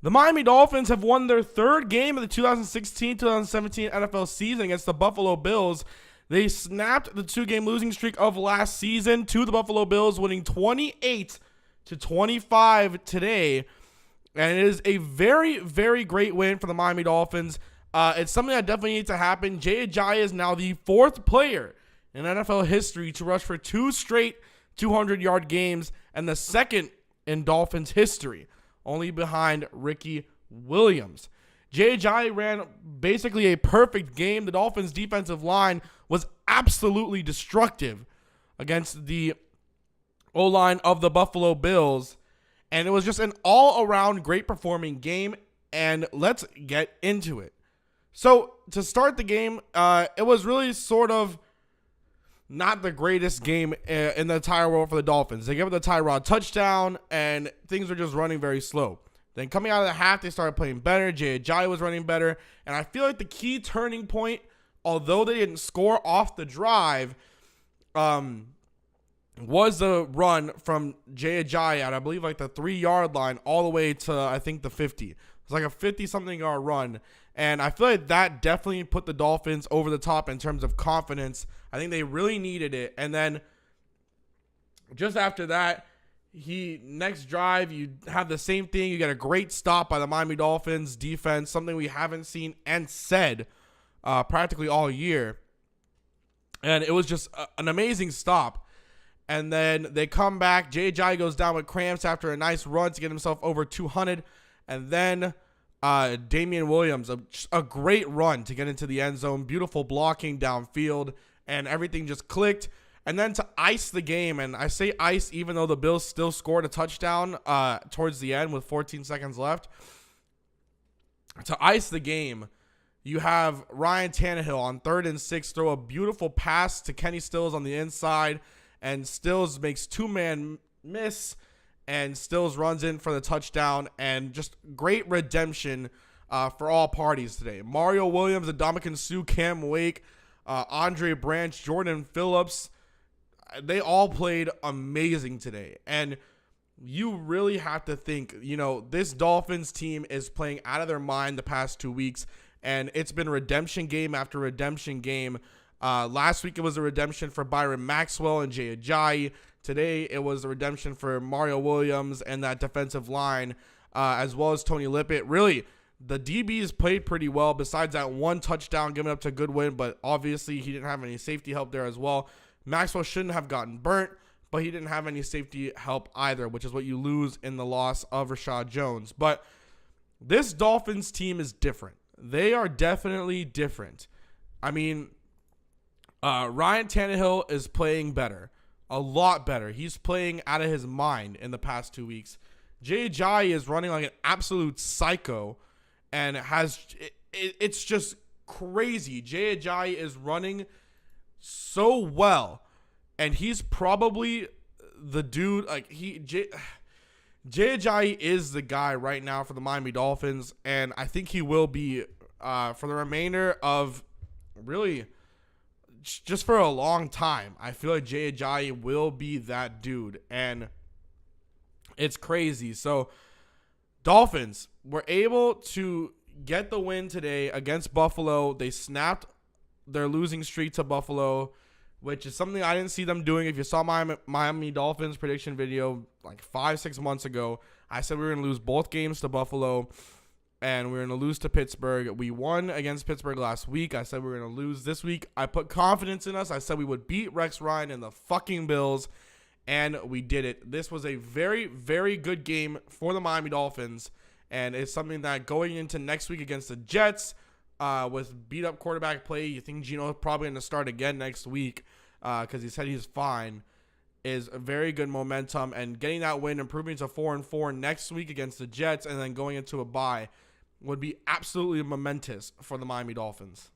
The Miami Dolphins have won their third game of the 2016-2017 NFL season against the Buffalo Bills. They snapped the 2-game losing streak of last season to the Buffalo Bills, winning 28-25 today. And it is a very, very great win for the Miami Dolphins. It's something that definitely needs to happen. Jay Ajayi is now the 4th player in NFL history to rush for 2 straight 200-yard games and the 2nd in Dolphins history, only behind Ricky Williams. Jay Ajayi ran basically a perfect game. The Dolphins' defensive line was absolutely destructive against the O-line of the Buffalo Bills, and it was just an all-around great performing game, and let's get into it. So, to start the game, it was really sort of not the greatest game in the entire world for the Dolphins. They gave up the Tyrod touchdown, and things were just running very slow. Then coming out of the half, they started playing better. Jay Ajayi was running better. And I feel like the key turning point, although they didn't score off the drive, was the run from Jay Ajayi at, I believe, like the 3-yard line all the way to, I think, the 50. It was like a 50-something yard run. And I feel like that definitely put the Dolphins over the top in terms of confidence. I think they really needed it. And then just after that, next drive, you have the same thing. You get a great stop by the Miami Dolphins defense, something we haven't seen and said practically all year. And it was just an amazing stop. And then they come back. Jay Ajayi goes down with cramps after a nice run to get himself over 200. And then Damian Williams, a great run to get into the end zone. Beautiful blocking downfield. And everything just clicked. And then to ice the game, and I say ice even though the Bills still scored a touchdown towards the end with 14 seconds left. To ice the game, you have Ryan Tannehill on 3rd and 6 throw a beautiful pass to Kenny Stills on the inside, and Stills makes 2-man miss, and Stills runs in for the touchdown, and just great redemption for all parties today. Mario Williams, Ndamukong Suh, Cam Wake, Andre Branch, Jordan Phillips, they all played amazing today. And you really have to think, this Dolphins team is playing out of their mind the past 2 weeks, and it's been redemption game after redemption game. Last week it was a redemption for Byron Maxwell and Jay Ajayi. Today it was a redemption for Mario Williams and that defensive line, as well as Tony Lippett. Really, the DBs played pretty well besides that one touchdown given up to Goodwin, but obviously he didn't have any safety help there as well. Maxwell shouldn't have gotten burnt, but he didn't have any safety help either, which is what you lose in the loss of Rashad Jones. But this Dolphins team is different. They are definitely different. I mean, Ryan Tannehill is playing better, a lot better. He's playing out of his mind in the past 2 weeks. Jay Ajayi is running like an absolute psycho, and it's just crazy. Jay Ajayi is running so well, and he's probably the dude. Like Jay Ajayi is the guy right now for the Miami Dolphins, and I think he will be for the remainder of really just for a long time. I feel like Jay Ajayi will be that dude, and it's crazy. So Dolphins were able to get the win today against Buffalo. They snapped their losing streak to Buffalo, which is something I didn't see them doing. If you saw my Miami Dolphins prediction video like 5-6 months ago, I said we were going to lose both games to Buffalo and we were going to lose to Pittsburgh. We won against Pittsburgh last week. I said we were going to lose this week. I put confidence in us. I said we would beat Rex Ryan and the fucking Bills, and we did it. This was a very, very good game for the Miami Dolphins, and it's something that going into next week against the Jets, with beat-up quarterback play, you think Gino's probably going to start again next week because he said he's fine, is a very good momentum. And getting that win, improving to 4-4 next week against the Jets, and then going into a bye would be absolutely momentous for the Miami Dolphins.